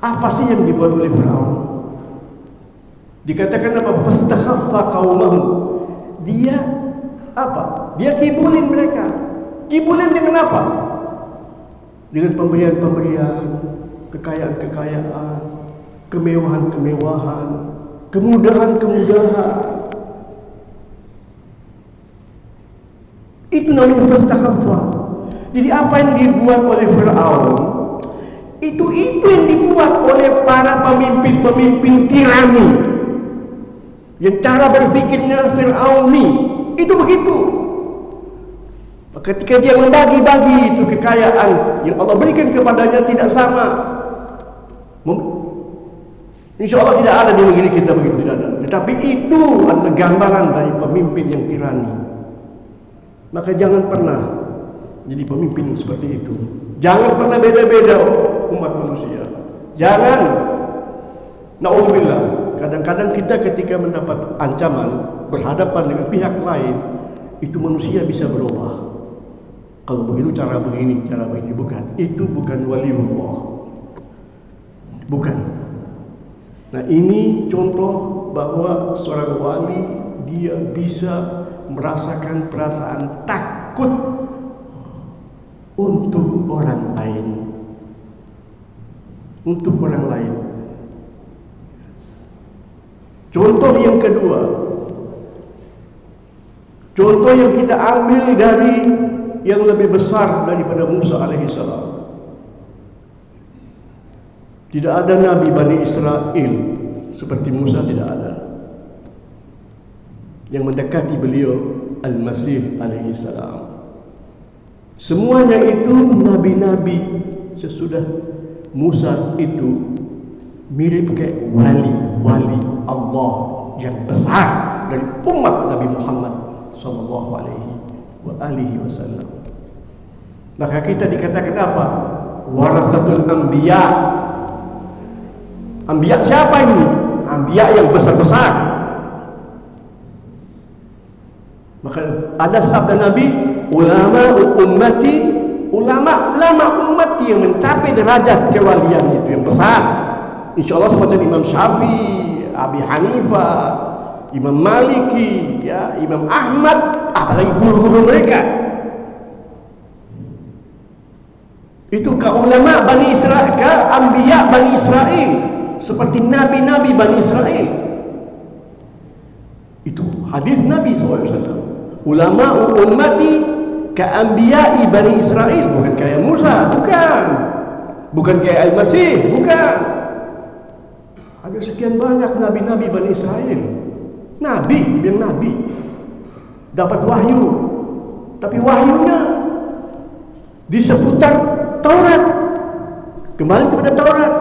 Apa sih yang dibuat oleh Fir'aun? Dikatakan apa? Fastakhaffa qaumahu. Dia apa? Dia kibulin mereka. Kibulin dengan apa? Dengan pemberian-pemberian, kekayaan-kekayaan, kemewahan-kemewahan, kemudahan-kemudahan. Itu namanya fastakhaffa. Jadi apa yang dibuat oleh Fir'aun, itu yang dibuat oleh para pemimpin-pemimpin tirani, yang cara berpikirnya Fir'auni. Itu begitu. Ketika dia membagi-bagi itu kekayaan yang Allah berikan kepadanya tidak sama. Insya Allah tidak ada di negeri kita begitu, tidak ada. Tetapi itu adalah gambaran dari pemimpin yang tirani. Maka jangan pernah jadi pemimpin seperti itu. Jangan pernah beda-beda umat manusia. Jangan. Na'udzubillah. Kadang-kadang kita ketika mendapat ancaman berhadapan dengan pihak lain, itu manusia bisa berubah. Kalau begitu cara begini, bukan. Itu bukan waliullah. Bukan. Nah, ini contoh bahwa seorang wali dia bisa merasakan perasaan takut untuk orang lain. Untuk orang lain. Contoh yang kedua, contoh yang kita ambil dari yang lebih besar daripada Musa alaihissalam. Tidak ada Nabi Bani Israel seperti Musa, tidak ada. Yang mendekati beliau Al-Masih alaihissalam. Semuanya itu nabi-nabi sesudah Musa itu mirip kayak wali Allah yang besar dari umat Nabi Muhammad sallallahu alaihi wasallam. Maka kita dikatakan apa? Warasatul anbiya. Anbiya siapa ini? Anbiya yang besar-besar. Maka ada sabda Nabi, ulama ummati yang mencapai derajat kewalian itu yang besar. Insya Allah semacam Imam Syafi'i, Abi Hanifah, Imam Maliki, ya, Imam Ahmad, apalagi guru-guru mereka. Itu ke ulama Bani Israel, ke anbiya Bani Israel, seperti nabi-nabi Bani Israel. Itu hadis Nabi SAW. Ulama ummati ka anbiya'i Bani Israel, bukan kayak Musa, bukan kayak Al-Masih, bukan. Ada sekian banyak nabi-nabi Bani Israel. Nabi, bilang nabi, dapat wahyu, tapi wahyunya di seputar Taurat, kembali kepada Taurat.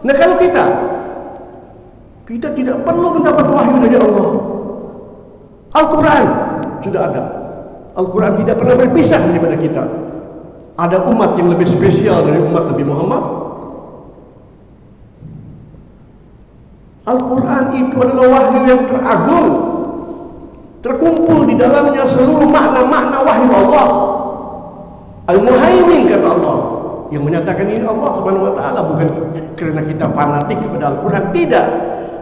Nah, kalau kita tidak perlu mendapat wahyu dari Allah. Al-Quran sudah ada. Al-Quran tidak pernah berpisah daripada kita. Ada umat yang lebih spesial dari umat Nabi Muhammad. Al-Quran itu adalah wahyu yang teragung. Terkumpul di dalamnya seluruh makna-makna wahyu Allah. Al-Muhaimin kata Allah. Yang menyatakan ini Allah Subhanahu wa taala, bukan karena kita fanatik kepada Al-Quran, tidak.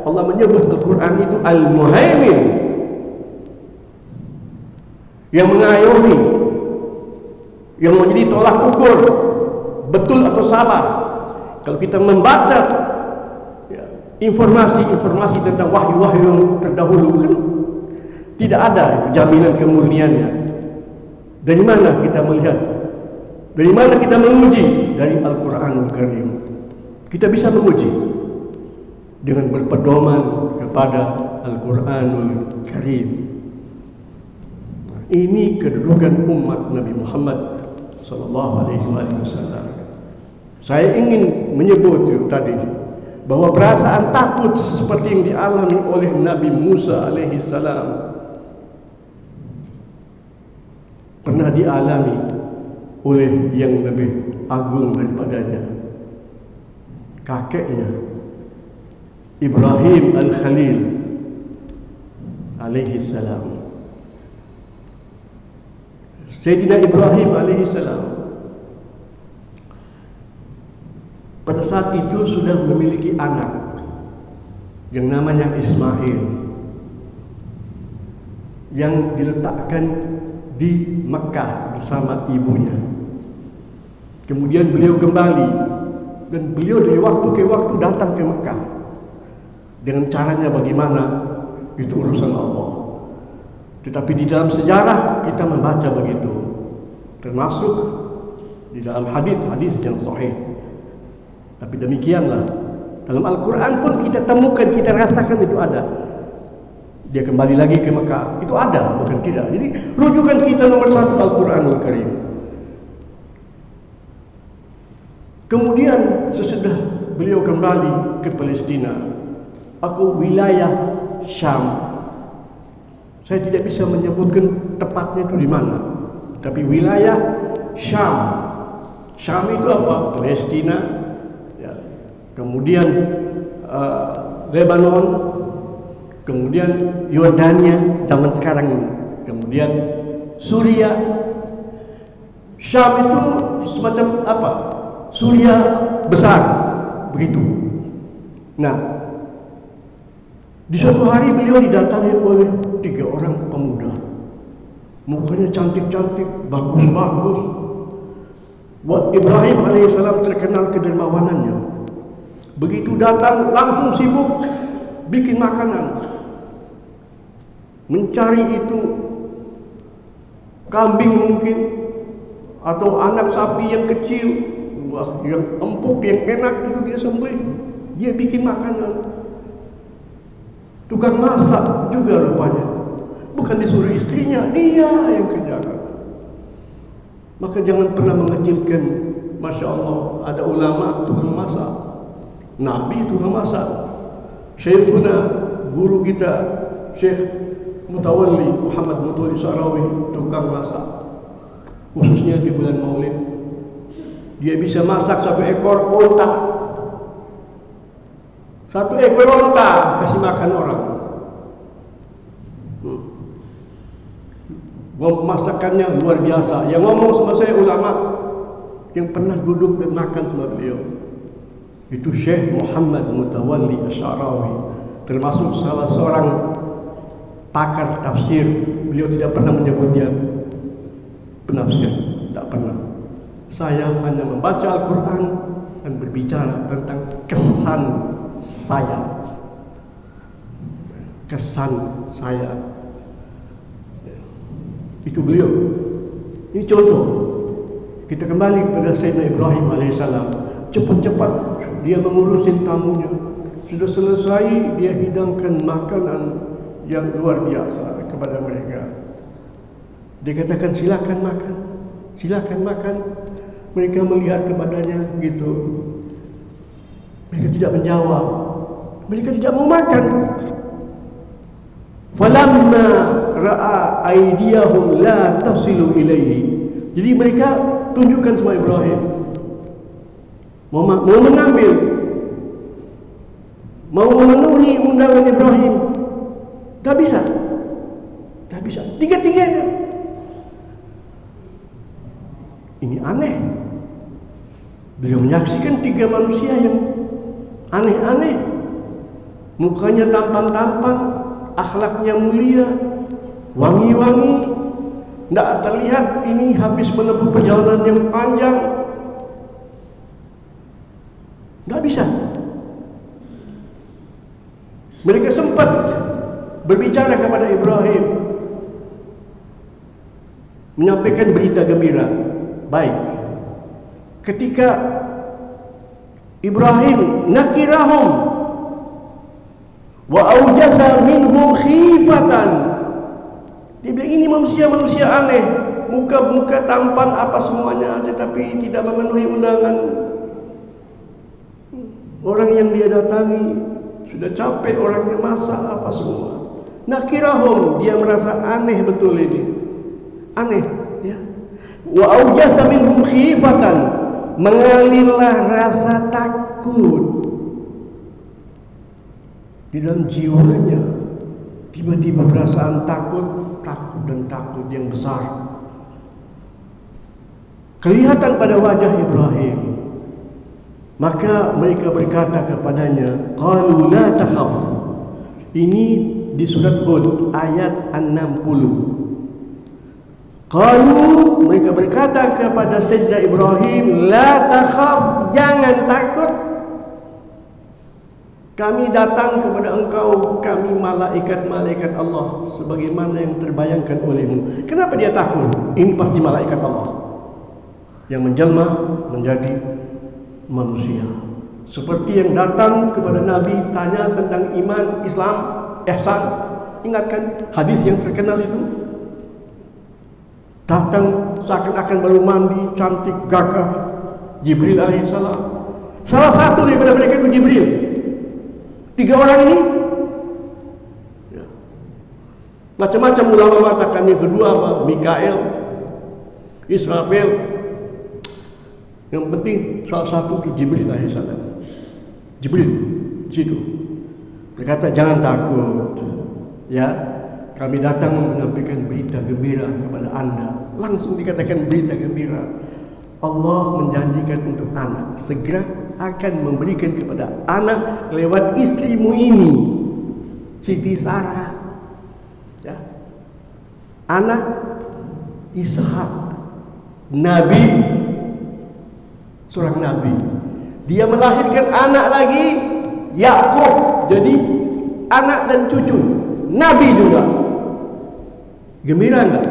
Allah menyebut Al-Quran itu Al-Muhaimin, yang mengayomi, yang menjadi tolak ukur betul atau salah. Kalau kita membaca informasi-informasi tentang wahyu-wahyu yang terdahulu, kan tidak ada jaminan kemurniannya. Dari mana kita melihat? Dari mana kita menguji? Dari Al-Quranul Karim. Kita bisa menguji dengan berpedoman kepada Al-Quranul Karim. Ini kedudukan umat Nabi Muhammad sallallahu alaihi wasallam. Saya ingin menyebut tadi bahwa perasaan takut seperti yang dialami oleh Nabi Musa alaihi salam pernah dialami oleh yang lebih agung daripadanya, kakeknya Ibrahim al-Khalil alaihi salam. Sayyidina Ibrahim alaihi salam pada saat itu sudah memiliki anak yang namanya Ismail, yang diletakkan di Mekah bersama ibunya. Kemudian beliau kembali, dan beliau dari waktu ke waktu datang ke Mekah. Dengan caranya bagaimana, itu urusan Allah. Tetapi di dalam sejarah kita membaca begitu, termasuk di dalam hadis-hadis yang sahih. Tapi demikianlah, dalam Al-Quran pun kita temukan, kita rasakan itu ada. Dia kembali lagi ke Mekah, itu ada, bukan tidak. Jadi rujukan kita nomor satu Al-Quranul Karim. Kemudian sesudah beliau kembali ke Palestina, wilayah Syam. Saya tidak bisa menyebutkan tepatnya itu di mana, tapi wilayah Syam. Syam itu apa? Palestina, ya. Kemudian Lebanon, kemudian Yordania zaman sekarang ini, kemudian Suria. Syam itu semacam apa? Suria besar, begitu. Nah, di suatu hari beliau didatangi oleh 3 orang pemuda, mukanya cantik-cantik, bagus-bagus. Ibrahim alaihissalam terkenal kedermawanannya. Begitu datang langsung sibuk bikin makanan, mencari itu kambing mungkin, atau anak sapi yang kecil, yang empuk, yang enak, itu dia sembelih, dia bikin makanan. Tukang masak juga rupanya, bukan disuruh istrinya, dia yang kerjakan. Maka jangan pernah mengecilkan, Masya Allah, ada ulama tukang masak, Nabi tukang masak. Syekhuna, guru kita Syekh Mutawalli Muhammad Mutawalli Syarawi, tukang masak, khususnya di bulan Maulid. Dia bisa masak 1 ekor onta, 1 ekor onta kasih makan orang. Masakannya luar biasa. Yang ngomong sama saya ulama yang pernah duduk dan makan sama beliau, itu Syekh Muhammad Mutawalli Syarawi, termasuk salah seorang pakar tafsir. Beliau tidak pernah menyebut dia penafsir, tak pernah. Saya hanya membaca Al-Quran dan berbicara tentang kesan saya. Kesan saya. Itu beliau. Ini contoh. Kita kembali kepada Sayyidina Ibrahim alaihissalam. Cepat-cepat dia mengurusin tamunya. Sudah selesai, dia hidangkan makanan yang luar biasa kepada mereka. Dia katakan silakan makan, silakan makan. Mereka melihat kepadanya gitu. Mereka tidak menjawab. Mereka tidak mau makan. Falamma ra'a aydiyahum la tasilu ilaihi. Jadi mereka tunjukkan sama Ibrahim. Mau mengambil, mau memenuhi undangan Ibrahim. Tak bisa. Tak bisa. Tiga-tiganya. Ini aneh. Beliau menyaksikan tiga manusia yang aneh-aneh. Mukanya tampan-tampan, akhlaknya mulia, wangi-wangi. Tidak terlihat ini habis menempuh perjalanan yang panjang. Tidak bisa. Mereka sempat berbicara kepada Ibrahim, menyampaikan berita gembira. Baik. Ketika Ibrahim nakirahum wa aujasa minhum khifatan. Dia bilang ini manusia-manusia aneh, muka-muka tampan apa semuanya, tetapi tidak memenuhi undangan. Orang yang dia datangi sudah capek, orangnya masak apa semua. Nakirahum, dia merasa aneh betul ini. Aneh, ya. Wa aujasa minhum khifatan, mengalirlah rasa takut di dalam jiwanya. Tiba-tiba perasaan takut dan takut yang besar kelihatan pada wajah Ibrahim. Maka mereka berkata kepadanya, qalu la takhaf. Ini di surat Hud ayat 60. Qalu, mereka berkata kepada Sayyidina Ibrahim, la takhaf, jangan takut. Kami datang kepada engkau, kami malaikat-malaikat Allah, sebagaimana yang terbayangkan olehmu. Kenapa dia takut? Ini pasti malaikat Allah yang menjelma menjadi manusia. Seperti yang datang kepada Nabi, tanya tentang iman, Islam, ihsan. Ingatkan hadis yang terkenal itu? Datang seakan-akan baru mandi, cantik, gagah, Jibril alaihissalam. Salah satu daripada mereka itu Jibril. Tiga orang ini ya. Macam-macam ulama mengatakan. Yang kedua apa? Mikael, Israfil. Yang penting salah satu itu Jibril alaihissalam. Jibril di situ berkata, jangan takut, ya, kami datang menyampaikan berita gembira kepada anda. Langsung dikatakan berita gembira. Allah menjanjikan untuk anak, segera akan memberikan kepada anak lewat istrimu ini, Siti Sarah, ya. Anak Ishak, Nabi, seorang Nabi. Dia melahirkan anak lagi, Yakub, jadi anak dan cucu Nabi juga. Gembira enggak?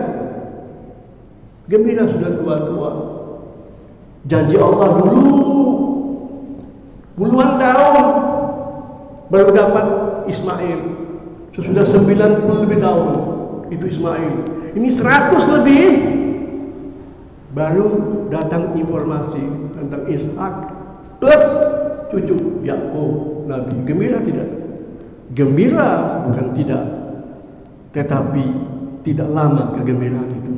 Gembira sudah tua-tua. Janji Allah dulu puluhan tahun baru dapat Ismail. Sesudah 90 lebih tahun itu Ismail. Ini 100 lebih baru datang informasi tentang Ishak plus cucu Yakub Nabi. Gembira tidak? Gembira bukan tidak, tetapi tidak lama kegembiraan itu.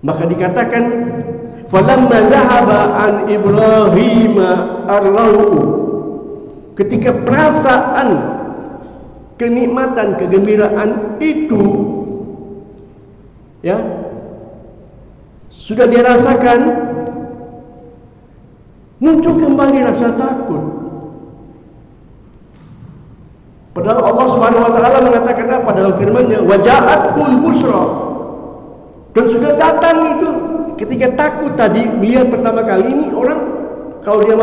Maka dikatakan falamma dhahaba an Ibrahim ar-rahu, ketika perasaan kenikmatan kegembiraan itu ya sudah dirasakan, muncul kembali rasa takut. Padahal Allah Subhanahu wa taala mengatakan apa dalam firman-Nya? Waja'atul busyra. Dan sudah datang itu ketika takut tadi melihat pertama kali ini orang, kalau dia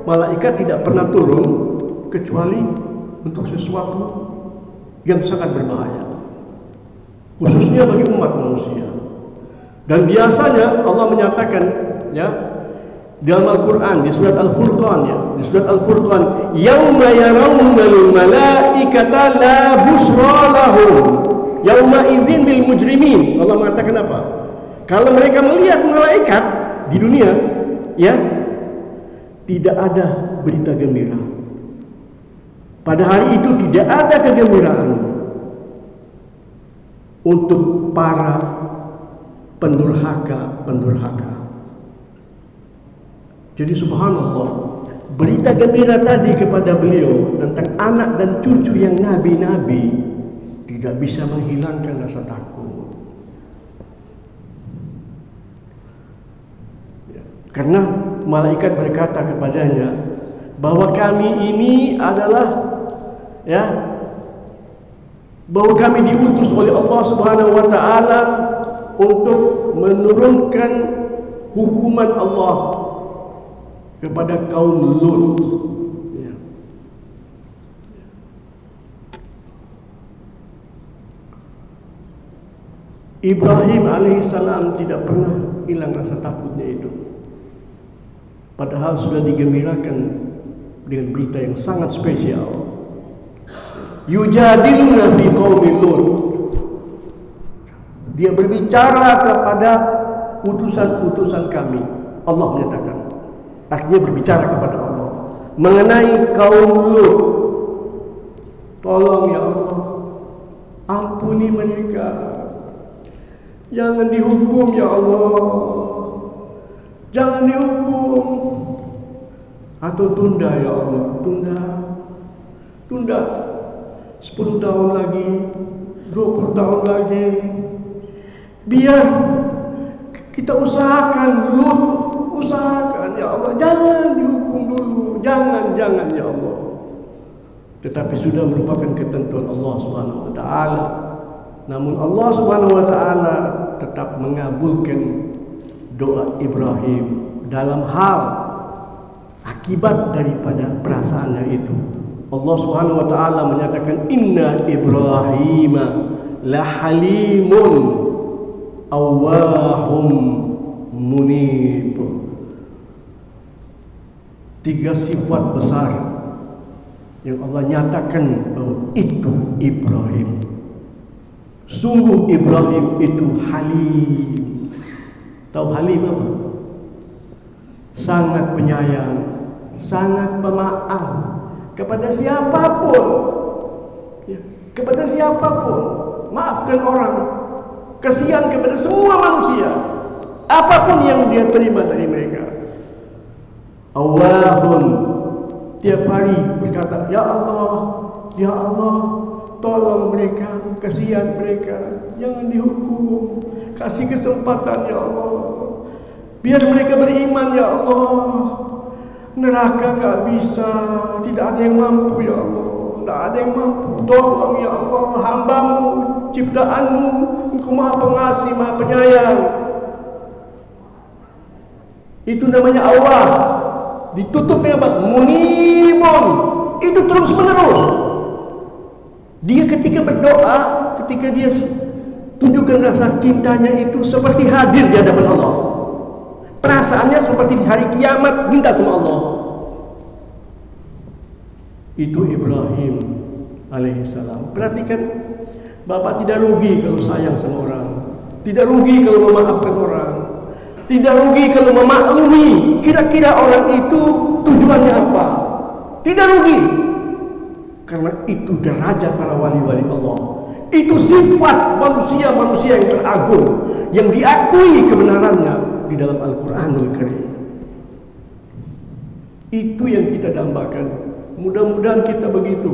malaikat tidak pernah turun kecuali untuk sesuatu yang sangat berbahaya, khususnya bagi umat manusia. Dan biasanya Allah menyatakan ya dalam Al-Quran di surat Al-Furqan, ya, di surat Al-Furqan, yauma yarawunal malaikata la busra lahum yauma idzin lil mujrimin. Allah mengatakan apa? Kalau mereka melihat malaikat di dunia, ya, tidak ada berita gembira. Pada hari itu tidak ada kegembiraan untuk para pendurhaka. Jadi subhanallah, berita gembira tadi kepada beliau tentang anak dan cucu yang nabi-nabi tidak bisa menghilangkan rasa takut. Karena malaikat berkata kepadanya bahwa kami ini adalah, ya, bahwa kami diutus oleh Allah Subhanahu wa taala untuk menurunkan hukuman Allah kepada kaum Lut. Ya. Ibrahim alaihissalam tidak pernah hilang rasa takutnya itu. Padahal sudah digembirakan dengan berita yang sangat spesial. Yujadiluna fi qaumi Lut. Dia berbicara kepada utusan-utusan kami. Allah menyatakan, artinya berbicara kepada Allah mengenai kaum Lut. Tolong ya Allah, ampuni mereka, jangan dihukum ya Allah, jangan dihukum, atau tunda ya Allah, tunda 10 tahun lagi, 20 tahun lagi, biar kita usahakan Lut, usahakan ya Allah, jangan dihukum dulu, jangan ya Allah. Tetapi sudah merupakan ketentuan Allah Subhanahu wa taala. Namun Allah Subhanahu wa taala tetap mengabulkan doa Ibrahim dalam hal akibat daripada perasaannya itu. Allah Subhanahu wa taala menyatakan inna Ibrahima la halimun awwahum munib. 3 sifat besar yang Allah nyatakan bahwa itu Ibrahim. Sungguh Ibrahim itu halim. Tahu halim apa? Sangat penyayang, sangat pemaaf kepada siapapun, ya, kepada siapapun. Maafkan orang, kasihan kepada semua manusia, apapun yang dia terima dari mereka. Awahun, tiap hari berkata, ya Allah, tolong mereka, kasihan mereka, jangan dihukum, kasih kesempatan ya Allah, biar mereka beriman ya Allah. Neraka nggak bisa, tidak ada yang mampu ya Allah, tidak ada yang mampu. Tolong ya Allah, hambamu, ciptaanmu, Engkau maha pengasih, maha penyayang. Itu namanya Allah. Ditutupnya apa? Munibun. Itu terus menerus. Dia ketika berdoa, ketika dia tunjukkan rasa cintanya itu seperti hadir di hadapan Allah. Perasaannya seperti di hari kiamat, minta sama Allah. Itu Ibrahim alaihissalam. Perhatikan, Bapak tidak rugi kalau sayang sama orang, tidak rugi kalau memaafkan orang, tidak rugi kalau memaklumi kira-kira orang itu tujuannya apa. Tidak rugi, karena itu derajat para wali-wali Allah. Itu sifat manusia-manusia yang teragung, yang diakui kebenarannya di dalam Al-Quranul Karim. Itu yang kita dambakan. Mudah-mudahan kita begitu,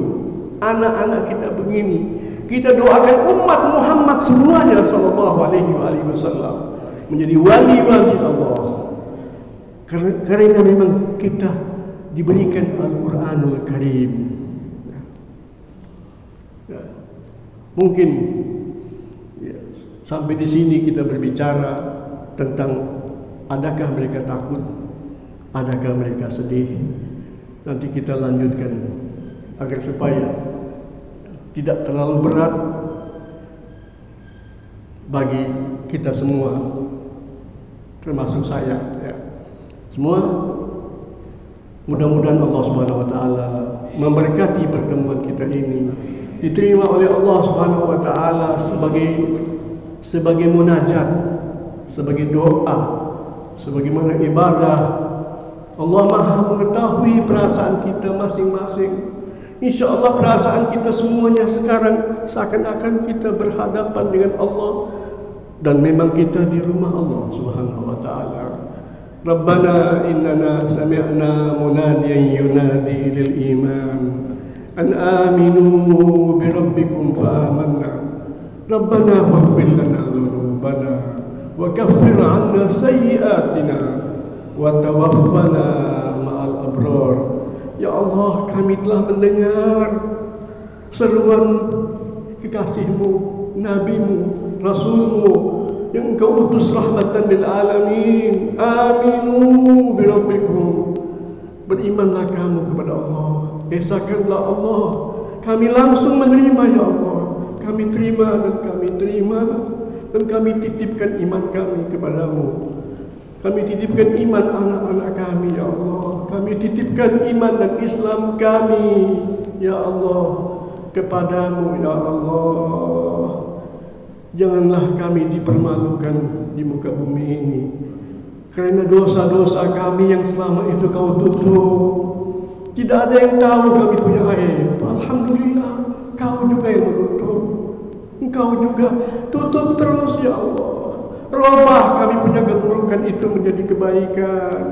anak-anak kita begini. Kita doakan umat Muhammad semuanya sallallahu alaihi wasallam menjadi wali-wali Allah. Karena memang kita diberikan Al-Quranul Karim. Mungkin ya, sampai di sini kita berbicara tentang adakah mereka takut, adakah mereka sedih. Nanti kita lanjutkan agar supaya tidak terlalu berat bagi kita semua, termasuk saya ya. Semua mudah-mudahan Allah Subhanahu wa taala memberkati pertemuan kita ini, diterima oleh Allah Subhanahu wa taala sebagai munajat, sebagai doa, sebagaimana ibadah. Allah Maha mengetahui perasaan kita masing-masing. InsyaAllah perasaan kita semuanya sekarang seakan-akan kita berhadapan dengan Allah, dan memang kita di rumah Allah Subhanahu wa taala. Rabbana innana sami'na munadiyan yunadi lil iman an aminu bi rabbikum fa amanna. Rabbana faghfir lana dhunubana wa kaffir 'anna sayyi'atina wa tawaffana ma'al abrar. Ya Allah, kami telah mendengar seruan kekasih-Mu, Nabi-Mu, Rasul-Mu yang Engkau utus rahmatan lil alamin. Aminu bi rabbikum. Berimanlah kamu kepada Allah, esakanlah Allah. Kami langsung menerima ya Allah. Kami terima dan kami terima, dan kami titipkan iman kami kepadamu. Kami titipkan iman anak-anak kami ya Allah. Kami titipkan iman dan Islam kami ya Allah kepadamu ya Allah. Janganlah kami dipermalukan di muka bumi ini karena dosa-dosa kami yang selama itu Kau tutup. Tidak ada yang tahu kami punya aib. Alhamdulillah, Kau juga yang menutup. Engkau juga tutup terus ya Allah. Robah kami punya keburukan itu menjadi kebaikan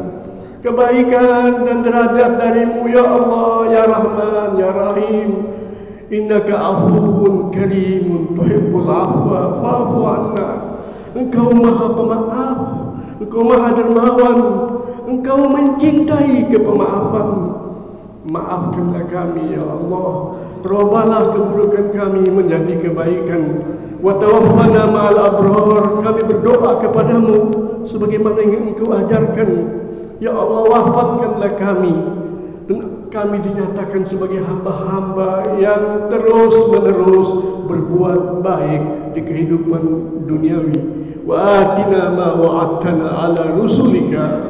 dan derajat darimu ya Allah, ya Rahman, ya Rahim. Innaka afuwun karimun tuhibbul afwa fa'fu anna. Engkau maha pemaaf, Engkau maha dermawan, Engkau mencintai kepemaafan. Maafkanlah kami ya Allah. Robahlah keburukan kami menjadi kebaikan. Wa tawaffana ma'al abrar. Kami berdoa kepadamu sebagaimana yang Engkau ajarkan. Ya Allah, wafatkanlah kami, dan kami dinyatakan sebagai hamba-hamba yang terus-menerus berbuat baik di kehidupan duniawi. Wa atina ma wa'adtana ala rusulika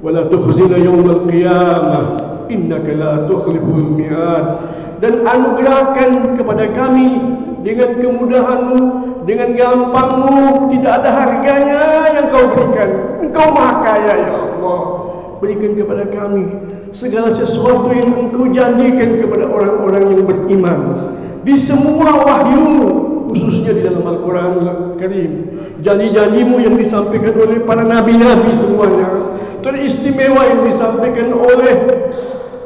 wa la tukhzina yawmal qiyamah innaka la tukhliful mi'ad. Dan anugerahkan kepada kami dengan kemudahan-Mu, dengan gampang-Mu, tidak ada harganya yang Kau berikan. Engkau maha kaya ya Allah. Berikan kepada kami segala sesuatu yang Engkau janjikan kepada orang-orang yang beriman di semua wahyu-Mu, khususnya di dalam Al-Quran Al-Karim. Janji-janji-Mu yang disampaikan oleh para nabi-nabi semuanya, teristimewa yang disampaikan oleh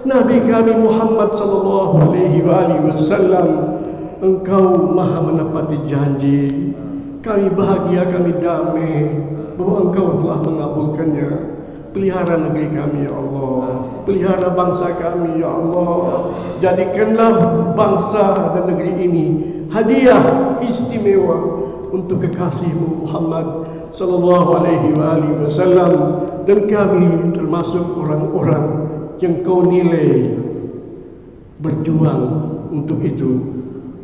Nabi kami Muhammad sallallahu alaihi wasallam. Engkau maha menepati janji. Kami bahagia, kami damai bahwa Engkau telah mengabulkannya. Pelihara negeri kami ya Allah, pelihara bangsa kami ya Allah. Jadikanlah bangsa dan negeri ini hadiah istimewa untuk kekasih-Mu Muhammad sallallahu alaihi wasallam, dan kami termasuk orang-orang yang Kau nilai berjuang untuk itu.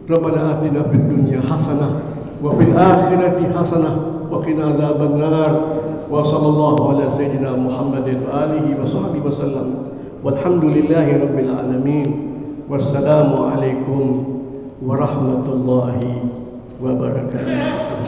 Rabbana atina fid dunya hasanah wa fil akhirati hasanah wa qina adzabannar. Wa sallallahu ala sayyidina Muhammadin wa alihi wa sahbihi wasallam. Walhamdulillahi rabbil alamin. Wassalamu alaikum warahmatullahi wabarakatuh.